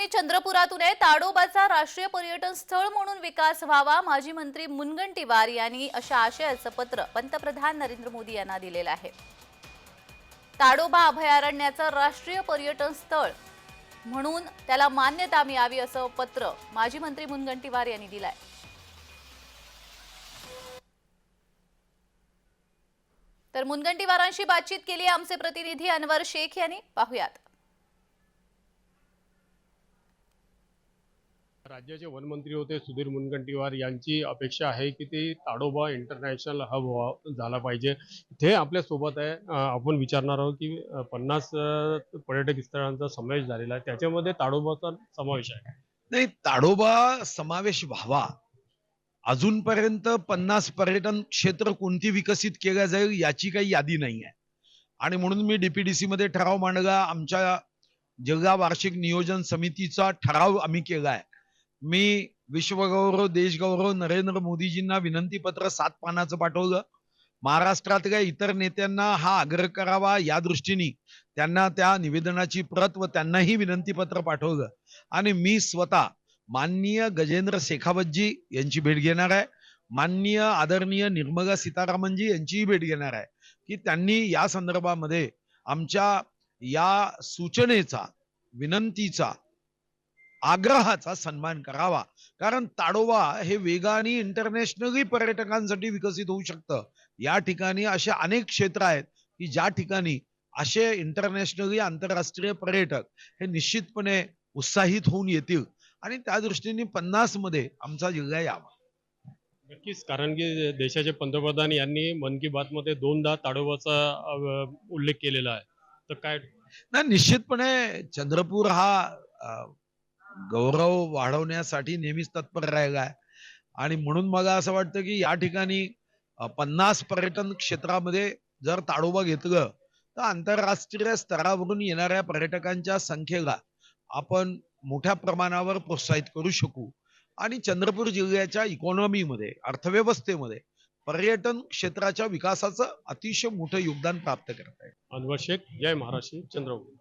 बातमी चंद्रपुरातून आहे। ताडोबाचा राष्ट्रीय पर्यटन स्थळ म्हणून विकास व्हावा, माजी मंत्री मुनगंटीवार यांनी अशा आशयाचं पत्र पंतप्रधान नरेंद्र मोदी यांना दिलेलं आहे। ताडोबा अभयारण्याचं राष्ट्रीय पर्यटन स्थळ म्हणून त्याला मान्यता मिळावी असं पत्र माजी मंत्री मुनगंटीवार यांनी दिलंय। तर मुनगंटीवारांशी बातचीत केली आमचे प्रतिनिधी अनवर शेख यांनी, पाहूयात। राज्याचे वनमंत्री होते सुधीर मुनगंटीवार यांची अपेक्षा आहे की ते ताडोबा इंटरनॅशनल हब झाला पाहिजे। इथे आपल्या सोबत आहे, आपण विचारणार आहोत की 50 पर्यटक स्थळांचा समावेश झालेला आहे, त्याच्यामध्ये ताडोबाचा समावेश आहे। नाही, ताडोबा समावेश व्हावा। अजूनपर्यंत 50 पर्यटन क्षेत्र कोणती विकसित केल्या जाईल याची काही यादी नाही आहे, आणि म्हणून मी डीपीडीसी मध्ये ठराव मांडला। आमच्या जिल्हा वार्षिक नियोजन समितीचा ठराव आम्ही केलाय। मी विश्वगौरव देशगौरव नरेंद्र मोदीजींना विनंती पत्र 7 पानाचं पाठवलं। महाराष्ट्रातल्या इतर नेत्यांना हा आग्रह करावा या दृष्टीने त्यांना त्या निवेदनाची प्रत व त्यांनाही विनंती पत्र पाठवलं, आणि मी स्वतः माननीय गजेंद्र शेखावतजी यांची भेट घेणार आहे, माननीय आदरणीय निर्मला सीतारामनजी यांचीही भेट घेणार आहे की त्यांनी या संदर्भामध्ये आमच्या या सूचनेचा, विनंतीचा, आग्रहाचा सन्मान करावा। कारण ताडोबा हे वेगाने इंटरनॅशनली पर्यटकांसाठी विकसित होऊ शकतं। या ठिकाणी असे अनेक क्षेत्र आहेत की ज्या ठिकाणी असे इंटरनॅशनली आंतरराष्ट्रीय पर्यटक हे निश्चितपणे उत्साहित होऊन येतील, आणि त्या दृष्टीने 50 मध्ये आमचा जिल्हा यावा। नक्कीच, कारण की देशाचे पंतप्रधान यांनी मन की बात मध्ये 2दा ताडोबाचा उल्लेख केलेला आहे, तर काय? नाही, निश्चितपणे चंद्रपूर हा गौरव वाढवण्यासाठी नेहमीच तत्पर राहिला आहे, आणि म्हणून मला असं वाटतं की या ठिकाणी 50 पर्यटन क्षेत्रामध्ये जर ताडोबा घेतलं तर आंतरराष्ट्रीय स्तरावरून येणाऱ्या पर्यटकांच्या संख्येला आपण मोठ्या प्रमाणावर प्रोत्साहित करू शकू, आणि चंद्रपूर जिल्ह्याच्या इकॉनॉमीमध्ये, अर्थव्यवस्थेमध्ये पर्यटन क्षेत्राच्या विकासाचं अतिशय मोठं योगदान प्राप्त करत आहे। अनवर शेख, जय महाराष्ट्र, चंद्रपूर।